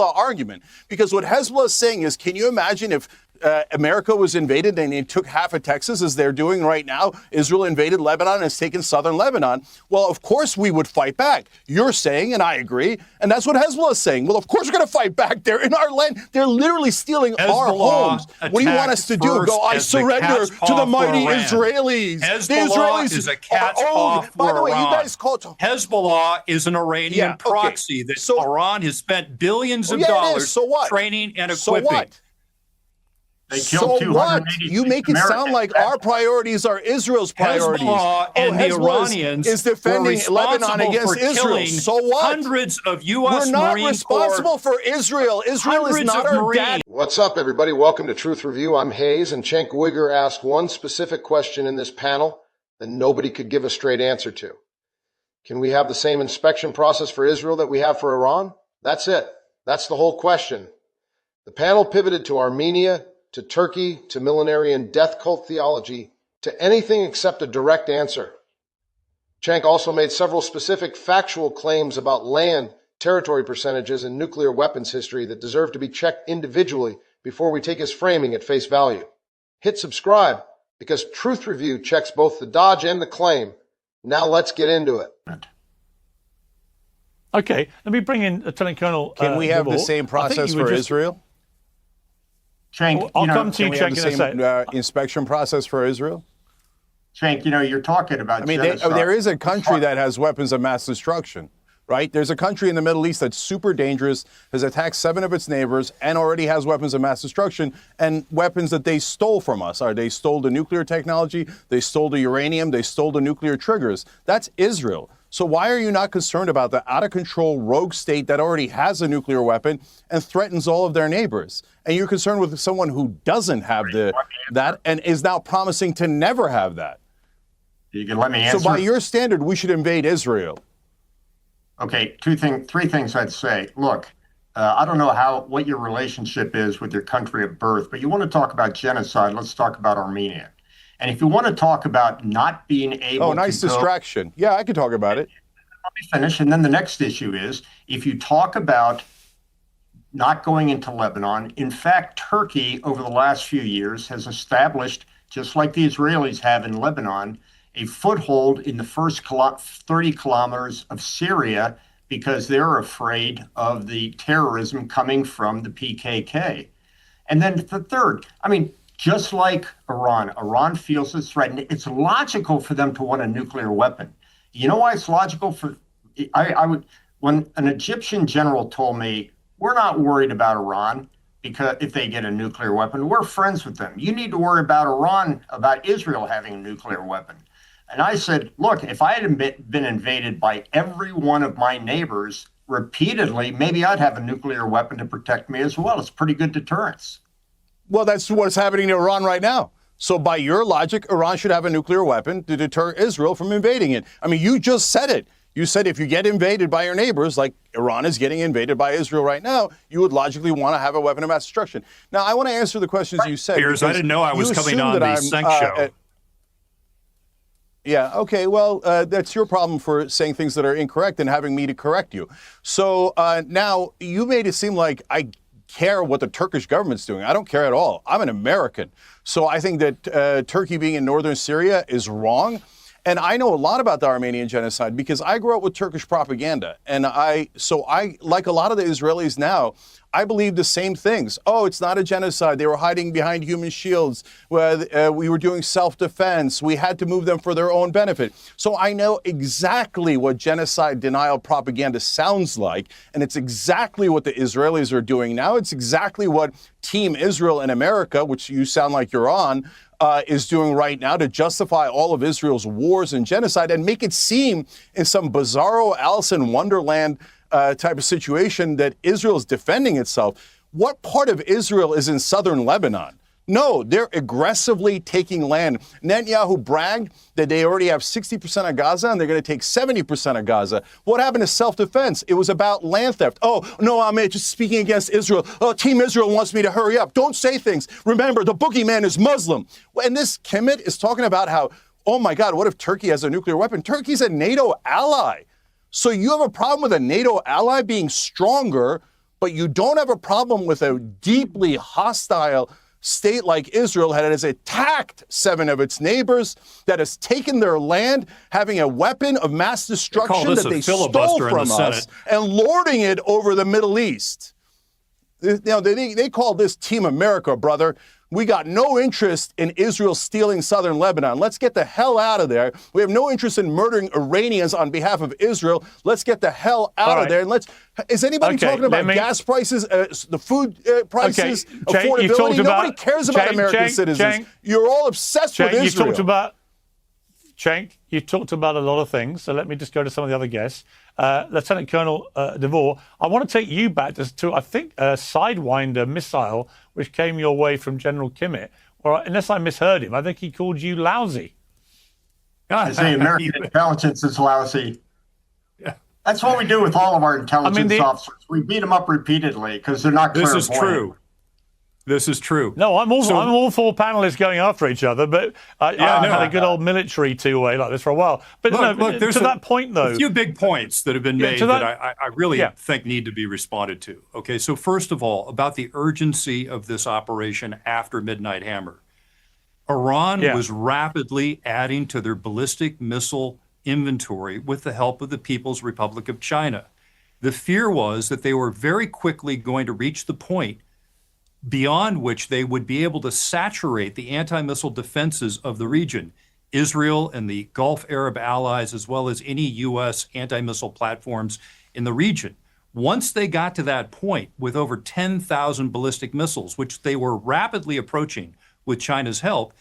Hezbollah argument, because what Hezbollah is saying is, can you imagine if America was invaded and they took half of Texas, as they're doing right now? Israel invaded Lebanon and has taken southern Lebanon. Well, of course we would fight back. You're saying, and I agree, and that's what Hezbollah is saying. Well, of course we're going to fight back. They're in our land. They're literally stealing our homes. What do you want us to do? Go, I surrender to the mighty Israelis. Hezbollah is a cat's paw for By the way, Iran. you guys called Hezbollah is an Iranian proxy that Iran has spent billions of dollars training and equipping. So what? They killed 280 You make it sound like our priorities are Israel's priorities. Hezbollah and the Iranians is defending Lebanon against Israel. So what? Hundreds of U.S. We're not Marine responsible Corps, for Israel. Israel is not our dad. What's up, everybody? Welcome to Truth Review. I'm Hayes, and Cenk Uygur asked one specific question in this panel that nobody could give a straight answer to. Can we have the same inspection process for Israel that we have for Iran? That's it. That's the whole question. The panel pivoted to Armenia, to Turkey, to millenarian death cult theology, to anything except a direct answer. Cenk also made several specific factual claims about land, territory percentages, and nuclear weapons history that deserve to be checked individually before we take his framing at face value. Hit subscribe, because Truth Review checks both the dodge and the claim. Now let's get into it. Okay, let me bring in Lieutenant Colonel. Can we have DeVore. the same process for Israel? Cenk, I'll come to you, Cenk, in a second. Inspection process for Israel? Cenk, you're talking about genocide. There is a country that has weapons of mass destruction, right? There's a country in the Middle East that's super dangerous, has attacked 7 of its neighbors, and already has weapons of mass destruction, and weapons that they stole from us. They stole the nuclear technology, they stole the uranium, they stole the nuclear triggers. That's Israel. So why are you not concerned about the out-of-control rogue state that already has a nuclear weapon and threatens all of their neighbors? And you're concerned with someone who doesn't have that and is now promising to never have that. You can let me answer. So by your standard, we should invade Israel. Okay, three things I'd say. Look, I don't know what your relationship is with your country of birth, but you want to talk about genocide, let's talk about Armenia. And if you want to talk about not being able to... Oh, nice distraction. Yeah, I could talk about it. Let me finish. And then the next issue is, if you talk about not going into Lebanon, in fact, Turkey, over the last few years, has established, just like the Israelis have in Lebanon, a foothold in the first 30 kilometers of Syria because they're afraid of the terrorism coming from the PKK. And then the third, just like Iran feels it's threatened. It's logical for them to want a nuclear weapon. You know why it's logical? When an Egyptian general told me, we're not worried about Iran because if they get a nuclear weapon, we're friends with them. You need to worry about Iran, about Israel having a nuclear weapon. And I said, look, if I had been invaded by every one of my neighbors repeatedly, maybe I'd have a nuclear weapon to protect me as well. It's pretty good deterrence. Well, that's what's happening to Iran right now. So by your logic, Iran should have a nuclear weapon to deter Israel from invading it. You just said it. You said if you get invaded by your neighbors, like Iran is getting invaded by Israel right now, you would logically want to have a weapon of mass destruction. Now, I want to answer the questions you said. Piers, I didn't know I was coming on the Cenk show. Yeah, okay, well, that's your problem for saying things that are incorrect and having me to correct you. So now you made it seem like I care what the Turkish government's doing. I don't care at all. I'm an American. So I think that Turkey being in northern Syria is wrong. And I know a lot about the Armenian genocide because I grew up with Turkish propaganda. And I, like a lot of the Israelis now, I believe the same things. Oh, it's not a genocide. They were hiding behind human shields. We were doing self-defense. We had to move them for their own benefit. So I know exactly what genocide-denial propaganda sounds like. And it's exactly what the Israelis are doing now. It's exactly what Team Israel in America, which you sound like you're on, is doing right now to justify all of Israel's wars and genocide and make it seem in some bizarro Alice in Wonderland type of situation that Israel is defending itself. What part of Israel is in southern Lebanon? No, they're aggressively taking land. Netanyahu bragged that they already have 60% of Gaza and they're going to take 70% of Gaza. What happened to self-defense? It was about land theft. Oh, no, I'm just speaking against Israel. Oh, Team Israel wants me to hurry up. Don't say things. Remember, the boogeyman is Muslim. And this Kimmitt is talking about how, oh my God, what if Turkey has a nuclear weapon? Turkey's a NATO ally. So you have a problem with a NATO ally being stronger but you don't have a problem with a deeply hostile state like Israel that has attacked 7 of its neighbors, that has taken their land, having a weapon of mass destruction that they stole from us, and lording it over the Middle East. They call this Team America, brother. We got no interest in Israel stealing southern Lebanon. Let's get the hell out of there. We have no interest in murdering Iranians on behalf of Israel. Let's get the hell out of there. And is anybody talking about gas prices, the food prices, affordability? Nobody cares about American citizens. You're all obsessed with Israel. Cenk, you talked about a lot of things, so let me just go to some of the other guests. Lieutenant Colonel DeVore, I want to take you back to I think, a Sidewinder missile which came your way from General Kimmitt. Or unless I misheard him, I think he called you lousy. I say American intelligence is lousy. Yeah. That's what we do with all of our intelligence officers. We beat them up repeatedly because they're not clairvoyant. This is true. This is true. No, I'm all for panelists going after each other, but I had a good old military two-way like this for a while. But look, to that point, though, a few big points that have been made that I really think need to be responded to. Okay, so first of all, about the urgency of this operation after Midnight Hammer. Iran was rapidly adding to their ballistic missile inventory with the help of the People's Republic of China. The fear was that they were very quickly going to reach the point beyond which they would be able to saturate the anti-missile defenses of the region, Israel and the Gulf Arab allies, as well as any U.S. anti-missile platforms in the region. Once they got to that point with over 10,000 ballistic missiles, which they were rapidly approaching with China's help,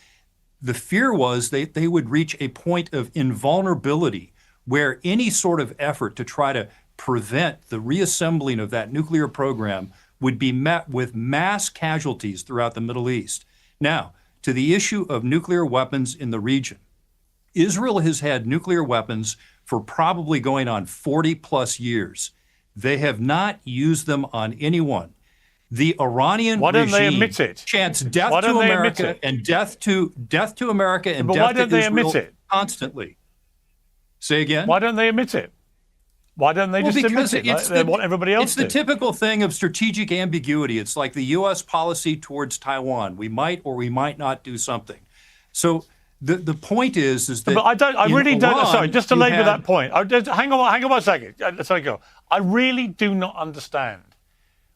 the fear was they would reach a point of invulnerability where any sort of effort to try to prevent the reassembling of that nuclear program would be met with mass casualties throughout the Middle East. Now, to the issue of nuclear weapons in the region, Israel has had nuclear weapons for probably going on 40 plus years. They have not used them on anyone. The Iranian regime chants death to America and death to America and death to Israel constantly. Say again? Why don't they admit it? Why don't they just admit it? They want everybody else to. It's the typical thing of strategic ambiguity. It's like the U.S. policy towards Taiwan. We might or we might not do something. So the point is that. But I really don't. Sorry, just to labor that point. Hang on 1 second. Let's let it go. I really do not understand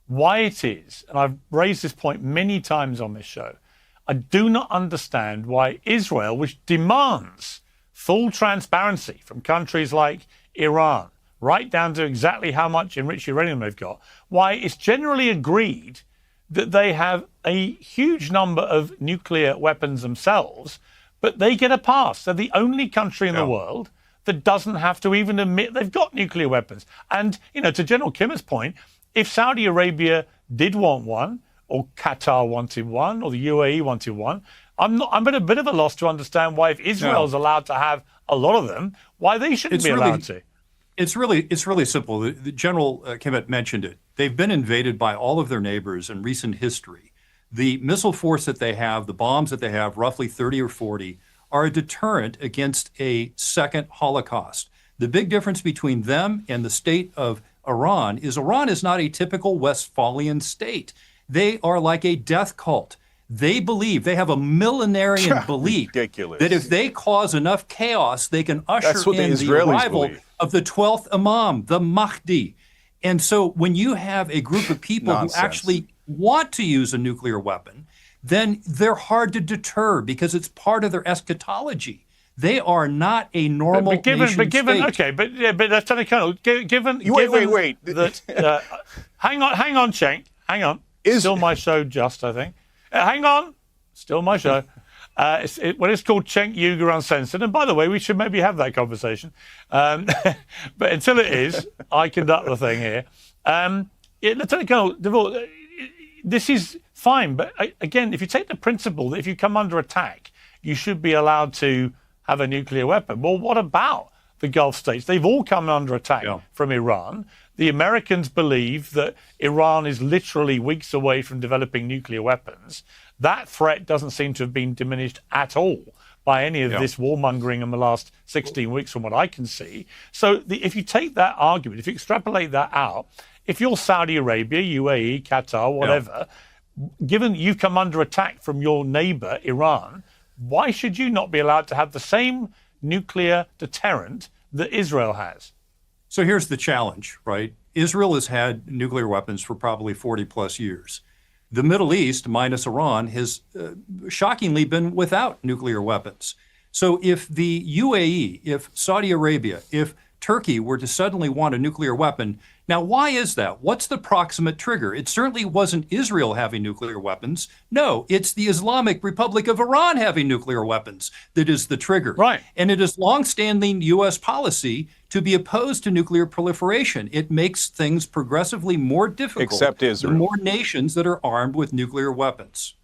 why it is, and I've raised this point many times on this show. I do not understand why Israel, which demands full transparency from countries like Iran, right down to exactly how much enriched uranium they've got, why it's generally agreed that they have a huge number of nuclear weapons themselves, but they get a pass. They're the only country in the world that doesn't have to even admit they've got nuclear weapons. And, to General Kimmitt's point, if Saudi Arabia did want one, or Qatar wanted one, or the UAE wanted one, I'm at a bit of a loss to understand why, if Israel's allowed to have a lot of them, why they shouldn't be allowed to. It's really simple. The General Kimmitt mentioned it. They've been invaded by all of their neighbors in recent history. The missile force that they have, the bombs that they have, roughly 30 or 40, are a deterrent against a second Holocaust. The big difference between them and the state of Iran is not a typical Westphalian state. They are like a death cult. They believe, they have a millenarian belief that if they cause enough chaos, they can usher in the arrival of the 12th Imam, the Mahdi. And so when you have a group of people who actually want to use a nuclear weapon, then they're hard to deter because it's part of their eschatology. They are not a normal nation state. Okay, but Lieutenant Colonel, wait. Hang on, Cenk. Hang on. Still my show, I think. Hang on. Still my show. It's called Cenk Uygur Uncensored. And by the way, we should maybe have that conversation. But until it is, I conduct the thing here. Lieutenant Colonel DeVore, this is fine. But again, if you take the principle that if you come under attack, you should be allowed to have a nuclear weapon. Well, what about the Gulf states? They've all come under attack from Iran. The Americans believe that Iran is literally weeks away from developing nuclear weapons. That threat doesn't seem to have been diminished at all by any of this warmongering in the last 16 weeks from what I can see. So if you take that argument, if you extrapolate that out, if you're Saudi Arabia, UAE, Qatar, whatever, given you come under attack from your neighbor, Iran, why should you not be allowed to have the same nuclear deterrent that Israel has? So here's the challenge, right? Israel has had nuclear weapons for probably 40 plus years. The Middle East, minus Iran, has shockingly been without nuclear weapons. So if the UAE, if Saudi Arabia, if Turkey were to suddenly want a nuclear weapon, now why is that? What's the proximate trigger? It certainly wasn't Israel having nuclear weapons. No, it's the Islamic Republic of Iran having nuclear weapons that is the trigger. Right. And it is longstanding U.S. policy to be opposed to nuclear proliferation. It makes things progressively more difficult. Except Israel. The more nations that are armed with nuclear weapons.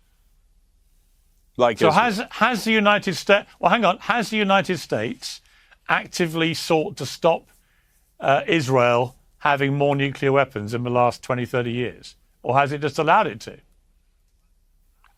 Like so has the United States, well, hang on, has the United States actively sought to stop Israel having more nuclear weapons in the last 20, 30 years? Or has it just allowed it to?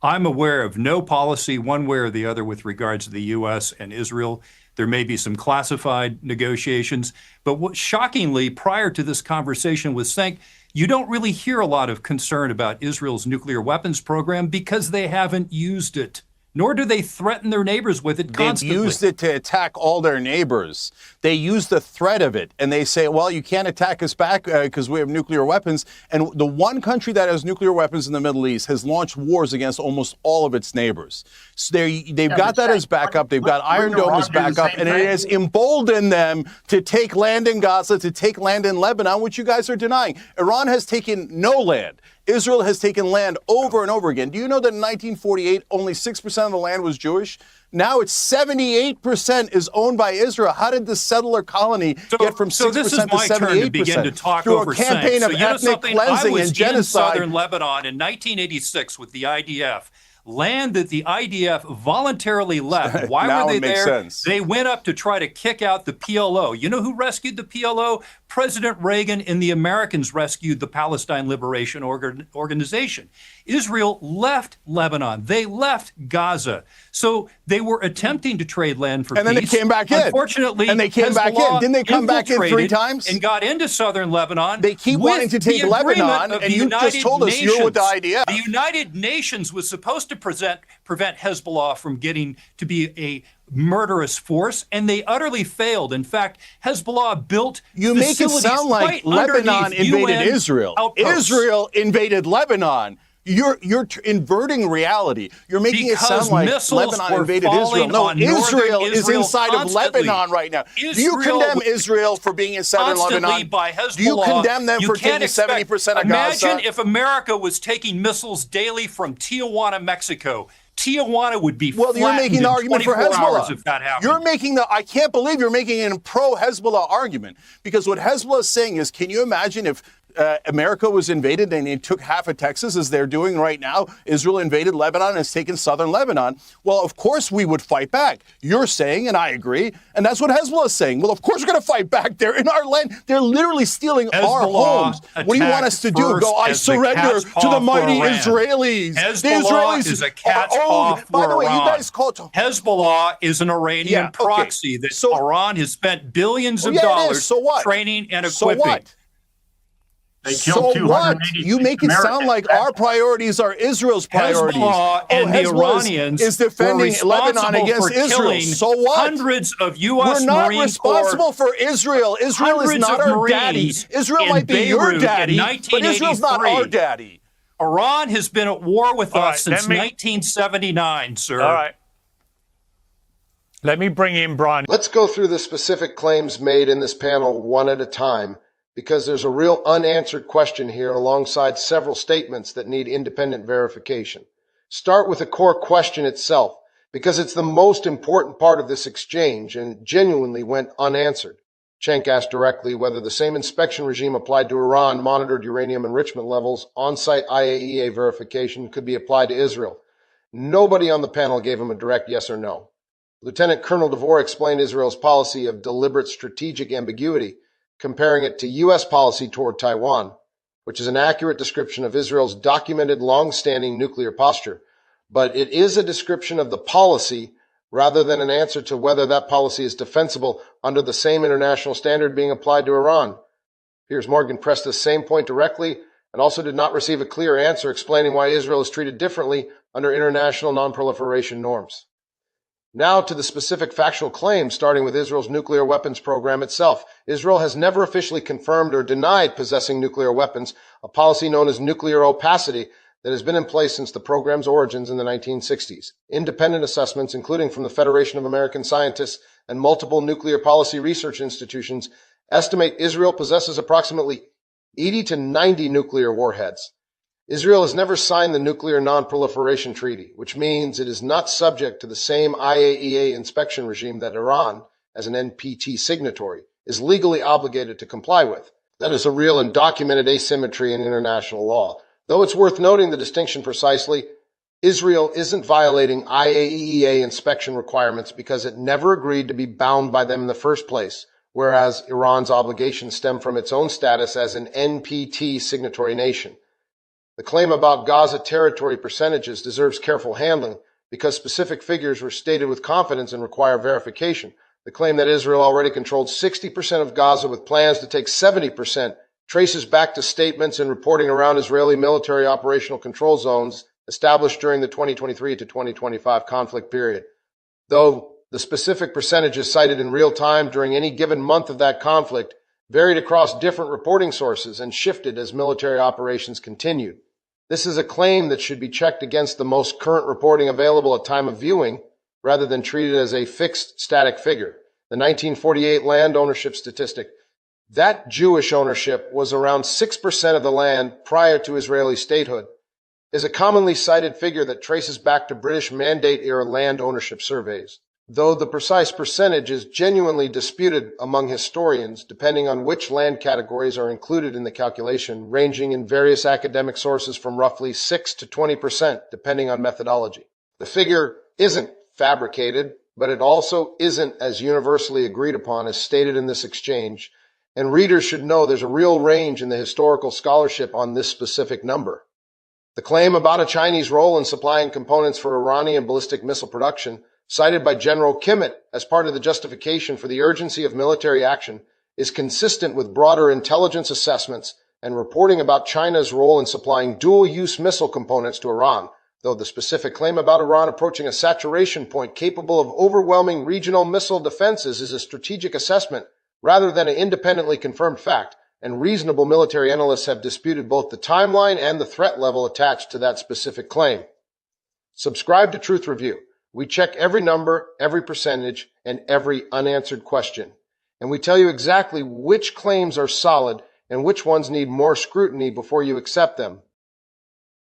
I'm aware of no policy one way or the other with regards to the U.S. and Israel. There may be some classified negotiations, but shockingly, prior to this conversation with Cenk, you don't really hear a lot of concern about Israel's nuclear weapons program because they haven't used it. Nor do they threaten their neighbors with it constantly. They've used it to attack all their neighbors. They use the threat of it, and they say, well, you can't attack us back because we have nuclear weapons. And the one country that has nuclear weapons in the Middle East has launched wars against almost all of its neighbors. So they've got that as backup. They've got Iron Dome as backup, and it has emboldened them to take land in Gaza, to take land in Lebanon, which you guys are denying. Iran has taken no land. Israel has taken land over and over again. Do you know that in 1948, only 6% of the land was Jewish? Now it's 78% is owned by Israel. How did the settler colony get from 6% to 78%? So this is my turn to begin to talk through over a campaign of ethnic cleansing and genocide. I was in southern Lebanon in 1986 with the IDF. Land that the IDF voluntarily left. Why were they there? Sense. They went up to try to kick out the PLO. You know who rescued the PLO? President Reagan and the Americans rescued the Palestine Liberation Organization. Israel left Lebanon. They left Gaza. So they were attempting to trade land for peace. And then they came back in. Unfortunately, and they came back in. Didn't they come back in 3 times? And got into southern Lebanon. They keep wanting to take Lebanon, and you just told us you're with the IDF. The United Nations was supposed to prevent Hezbollah from getting to be a murderous force, and they utterly failed. In fact, Hezbollah built You make it sound like Lebanon invaded Israel. Outposts. Israel invaded Lebanon. You're inverting reality. You're making it sound like Lebanon invaded Israel. No, Israel is inside of Lebanon right now. Do you condemn Israel for being in southern Lebanon? By Hezbollah. Do you condemn them for taking 70% of Gaza? Imagine if America was taking missiles daily from Tijuana, Mexico. Tijuana would be well, you're making the argument for Hezbollah. If that happened. I can't believe you're making a pro-Hezbollah argument, because what Hezbollah is saying is, can you imagine if America was invaded and it took half of Texas, as they're doing right now? Israel invaded Lebanon and has taken southern Lebanon. Well, of course we would fight back. You're saying, and I agree, and that's what Hezbollah is saying. Well, of course we're going to fight back. They're in our land. They're literally stealing our homes. What do you want us to do? Go, I surrender to the mighty Israelis. Hezbollah the Israelis is a cat's paw for By the way, you Iran. guys call it Hezbollah is an Iranian proxy that Iran has spent billions of dollars training and equipping. So what? They killed 286 You make it sound like our priorities are Israel's priorities. Hezbollah and the Iranians is defending Lebanon against Israel. So what? Hundreds of U.S. We're not Marine responsible for Israel. Israel is not our daddy. Israel might be your daddy, but Israel's not our daddy. Iran has been at war with us since 1979, sir. All right. Let me bring in Brian. Let's go through the specific claims made in this panel one at a time, because there's a real unanswered question here alongside several statements that need independent verification. Start with the core question itself, because it's the most important part of this exchange and genuinely went unanswered. Cenk asked directly whether the same inspection regime applied to Iran monitored uranium enrichment levels. On-site IAEA verification could be applied to Israel. Nobody on the panel gave him a direct yes or no. Lieutenant Colonel DeVore explained Israel's policy of deliberate strategic ambiguity, comparing it to U.S. policy toward Taiwan, which is an accurate description of Israel's documented long-standing nuclear posture. But it is a description of the policy rather than an answer to whether that policy is defensible under the same international standard being applied to Iran. Piers Morgan pressed this same point directly and also did not receive a clear answer explaining why Israel is treated differently under international non-proliferation norms. Now to the specific factual claims, starting with Israel's nuclear weapons program itself. Israel has never officially confirmed or denied possessing nuclear weapons, a policy known as nuclear opacity that has been in place since the program's origins in the 1960s. Independent assessments, including from the Federation of American Scientists and multiple nuclear policy research institutions, estimate Israel possesses approximately 80 to 90 nuclear warheads. Israel has never signed the Nuclear Non-Proliferation Treaty, which means it is not subject to the same IAEA inspection regime that Iran, as an NPT signatory, is legally obligated to comply with. That is a real and documented asymmetry in international law. Though it's worth noting the distinction precisely, Israel isn't violating IAEA inspection requirements because it never agreed to be bound by them in the first place, whereas Iran's obligations stem from its own status as an NPT signatory nation. The claim about Gaza territory percentages deserves careful handling because specific figures were stated with confidence and require verification. The claim that Israel already controlled 60% of Gaza with plans to take 70% traces back to statements and reporting around Israeli military operational control zones established during the 2023 to 2025 conflict period. Though the specific percentages cited in real time during any given month of that conflict varied across different reporting sources and shifted as military operations continued. This is a claim that should be checked against the most current reporting available at time of viewing, rather than treated as a fixed static figure. The 1948 land ownership statistic. That Jewish ownership was around 6% of the land prior to Israeli statehood, is a commonly cited figure that traces back to British Mandate-era land ownership surveys, though the precise percentage is genuinely disputed among historians, depending on which land categories are included in the calculation, ranging in various academic sources from roughly 6 to 20%, depending on methodology. The figure isn't fabricated, but it also isn't as universally agreed upon as stated in this exchange, and readers should know there's a real range in the historical scholarship on this specific number. The claim about a Chinese role in supplying components for Iranian ballistic missile production, cited by General Kimmitt as part of the justification for the urgency of military action, is consistent with broader intelligence assessments and reporting about China's role in supplying dual-use missile components to Iran, though the specific claim about Iran approaching a saturation point capable of overwhelming regional missile defenses is a strategic assessment rather than an independently confirmed fact, and reasonable military analysts have disputed both the timeline and the threat level attached to that specific claim. Subscribe to Truth Review. We check every number, every percentage, and every unanswered question. And we tell you exactly which claims are solid and which ones need more scrutiny before you accept them.